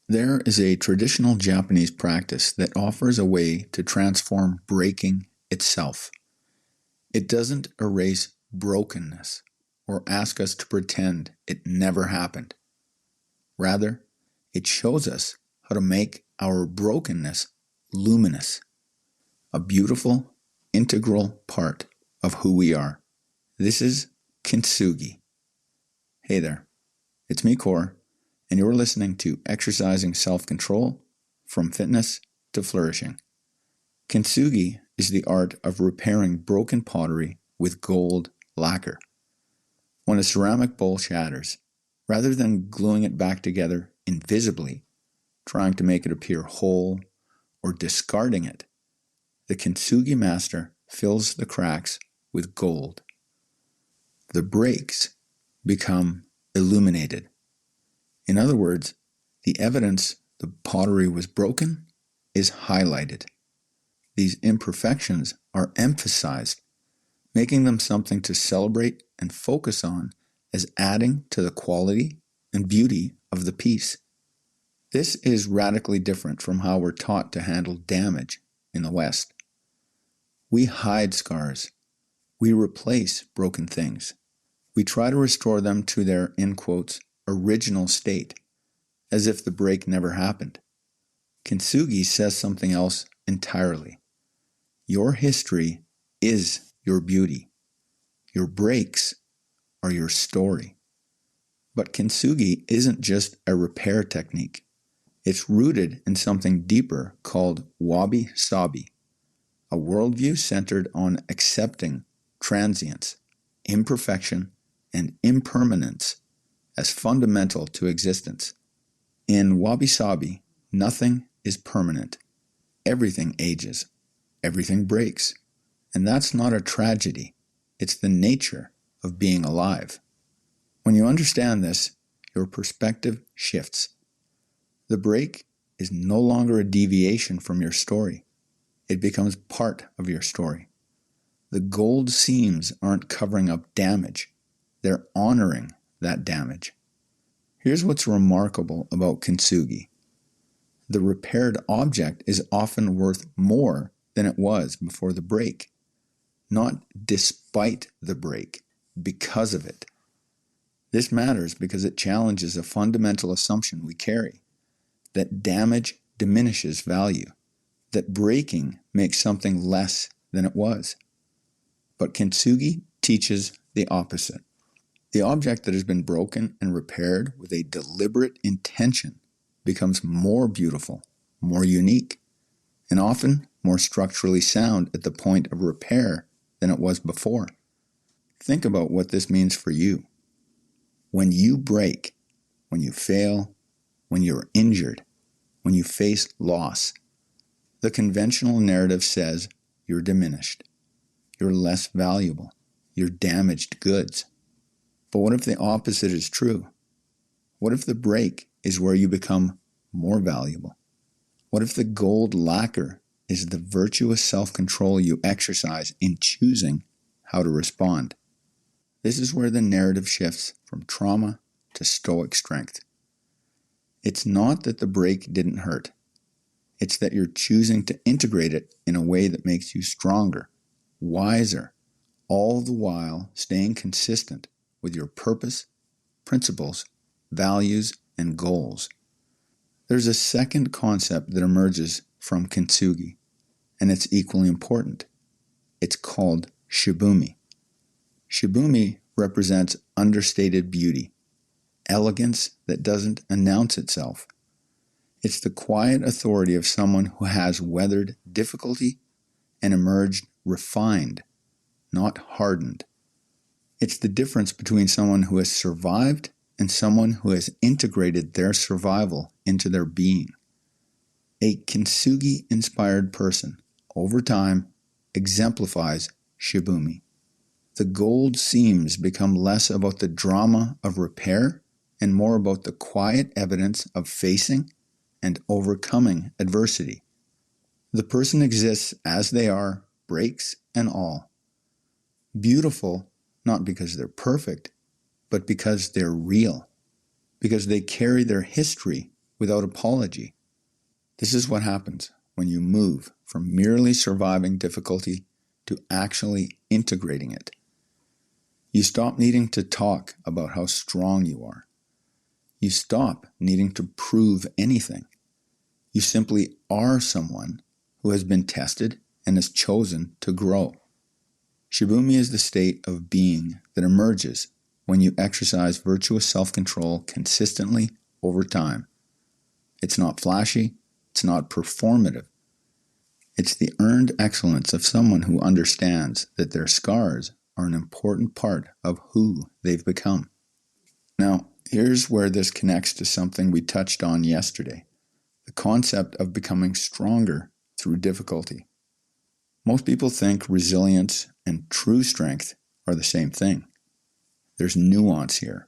There is a traditional Japanese practice that offers a way to transform breaking itself. It doesn't erase brokenness or ask us to pretend it never happened. Rather, it shows us how to make our brokenness luminous, a beautiful, integral part of who we are. This is Kintsugi. Hey there, it's me, Core, and you're listening to Exercising Self-Control from Fitness to Flourishing. Kintsugi is the art of repairing broken pottery with gold lacquer. When a ceramic bowl shatters, rather than gluing it back together invisibly, trying to make it appear whole or discarding it, the Kintsugi master fills the cracks with gold. The breaks become illuminated. In other words, the evidence the pottery was broken is highlighted. These imperfections are emphasized, making them something to celebrate and focus on as adding to the quality and beauty of the piece. This is radically different from how we're taught to handle damage in the West. We hide scars. We replace broken things. We try to restore them to their, in quotes, original state, as if the break never happened. Kintsugi says something else entirely. Your history is your beauty. Your breaks are your story. But Kintsugi isn't just a repair technique. It's rooted in something deeper called wabi-sabi, a worldview centered on accepting transience, imperfection, and impermanence as fundamental to existence. In wabi-sabi, nothing is permanent. Everything ages. Everything breaks. And that's not a tragedy. It's the nature of being alive. When you understand this, your perspective shifts. The break is no longer a deviation from your story. It becomes part of your story. The gold seams aren't covering up damage. They're honoring that damage. Here's what's remarkable about Kintsugi. The repaired object is often worth more than it was before the break. Not despite the break, because of it. This matters because it challenges a fundamental assumption we carry, that damage diminishes value, that breaking makes something less than it was. But Kintsugi teaches the opposite. The object that has been broken and repaired with a deliberate intention becomes more beautiful, more unique, and often more structurally sound at the point of repair than it was before. Think about what this means for you. When you break, when you fail, when you're injured, when you face loss, the conventional narrative says you're diminished, you're less valuable, you're damaged goods. But what if the opposite is true? What if the break is where you become more valuable? What if the gold lacquer is the virtuous self-control you exercise in choosing how to respond? This is where the narrative shifts from trauma to stoic strength. It's not that the break didn't hurt. It's that you're choosing to integrate it in a way that makes you stronger, wiser, all the while staying consistent with your purpose, principles, values, and goals. There's a second concept that emerges from Kintsugi, and it's equally important. It's called Shibumi. Shibumi represents understated beauty, elegance that doesn't announce itself. It's the quiet authority of someone who has weathered difficulty and emerged refined, not hardened. It's the difference between someone who has survived and someone who has integrated their survival into their being. A Kintsugi-inspired person, over time, exemplifies Shibumi. The gold seams become less about the drama of repair and more about the quiet evidence of facing and overcoming adversity. The person exists as they are, breaks and all. Beautiful, not because they're perfect, but because they're real, because they carry their history without apology. This is what happens when you move from merely surviving difficulty to actually integrating it. You stop needing to talk about how strong you are. You stop needing to prove anything. You simply are someone who has been tested and has chosen to grow. Shibumi is the state of being that emerges when you exercise virtuous self-control consistently over time. It's not flashy, it's not performative. It's the earned excellence of someone who understands that their scars are an important part of who they've become. Now, here's where this connects to something we touched on yesterday, the concept of becoming stronger through difficulty. Most people think resilience and true strength are the same thing. There's nuance here.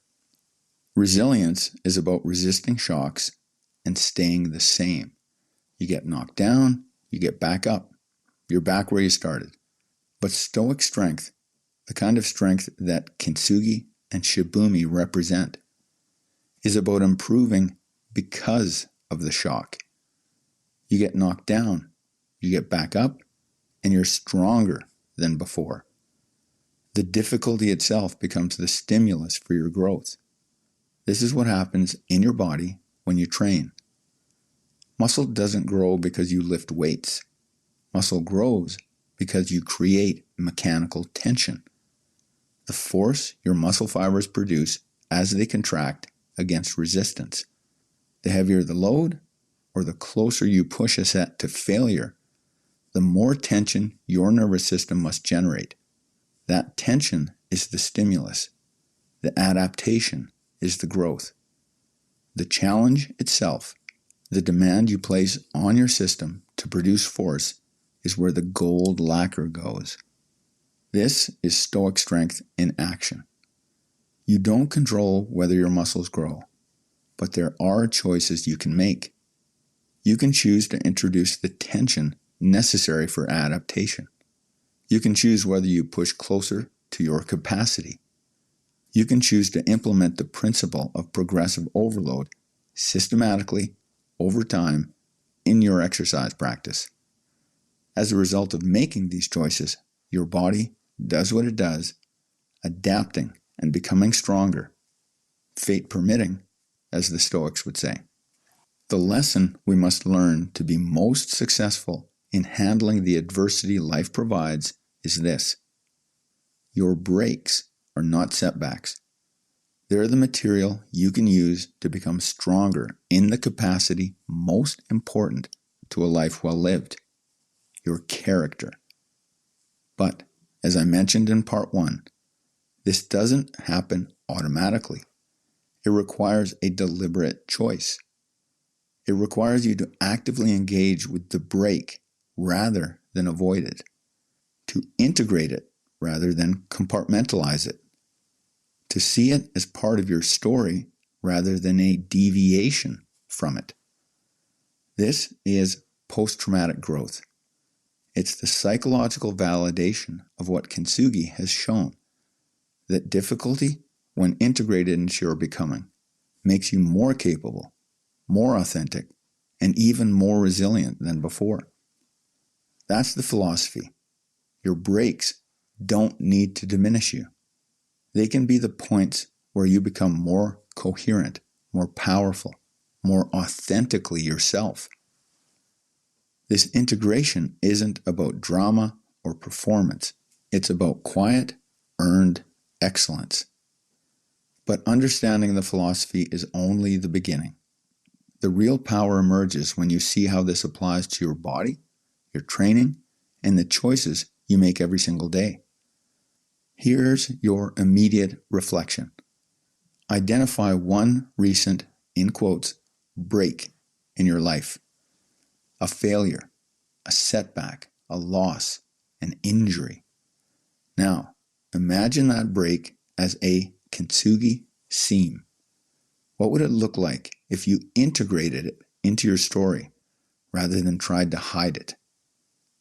Resilience is about resisting shocks and staying the same. You get knocked down, you get back up. You're back where you started. But stoic strength, the kind of strength that Kintsugi and Shibumi represent, is about improving because of the shock. You get knocked down, you get back up, and you're stronger than before. The difficulty itself becomes the stimulus for your growth. This is what happens in your body when you train. Muscle doesn't grow because you lift weights. Muscle grows because you create mechanical tension. The force your muscle fibers produce as they contract against resistance. The heavier the load, or the closer you push a set to failure, the more tension your nervous system must generate. That tension is the stimulus. The adaptation is the growth. The challenge itself, the demand you place on your system to produce force, is where the gold lacquer goes. This is stoic strength in action. You don't control whether your muscles grow, but there are choices you can make. You can choose to introduce the tension necessary for adaptation. You can choose whether you push closer to your capacity. You can choose to implement the principle of progressive overload systematically over time in your exercise practice. As a result of making these choices, your body does what it does, adapting and becoming stronger, fate permitting, as the Stoics would say. The lesson we must learn to be most successful in handling the adversity life provides is this: your breaks are not setbacks. They're the material you can use to become stronger in the capacity most important to a life well lived, your character. But, as I mentioned in part 1, this doesn't happen automatically. It requires a deliberate choice. It requires you to actively engage with the break rather than avoid it, to integrate it rather than compartmentalize it, to see it as part of your story rather than a deviation from it. This is post-traumatic growth. It's the psychological validation of what Kintsugi has shown, that difficulty, when integrated into your becoming, makes you more capable, more authentic, and even more resilient than before. That's the philosophy. Your breaks don't need to diminish you. They can be the points where you become more coherent, more powerful, more authentically yourself. This integration isn't about drama or performance. It's about quiet, earned excellence. But understanding the philosophy is only the beginning. The real power emerges when you see how this applies to your body, your training, and the choices you make every single day. Here's your immediate reflection. Identify one recent, in quotes, break in your life. A failure, a setback, a loss, an injury. Now, imagine that break as a Kintsugi seam. What would it look like if you integrated it into your story rather than tried to hide it?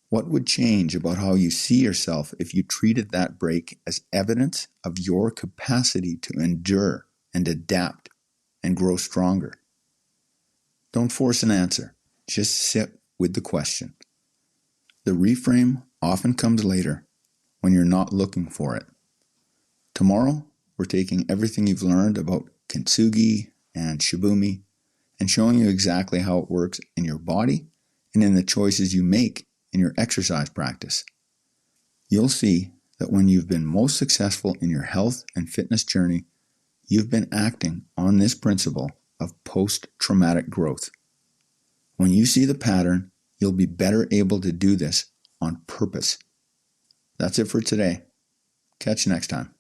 What would change about how you see yourself if you treated that break as evidence of your capacity to endure and adapt and grow stronger? Don't force an answer. Just sit with the question. The reframe often comes later when you're not looking for it. Tomorrow, we're taking everything you've learned about Kintsugi and Shibumi and showing you exactly how it works in your body and in the choices you make in your exercise practice. You'll see that when you've been most successful in your health and fitness journey, you've been acting on this principle of post-traumatic growth. When you see the pattern, you'll be better able to do this on purpose. That's it for today. Catch you next time.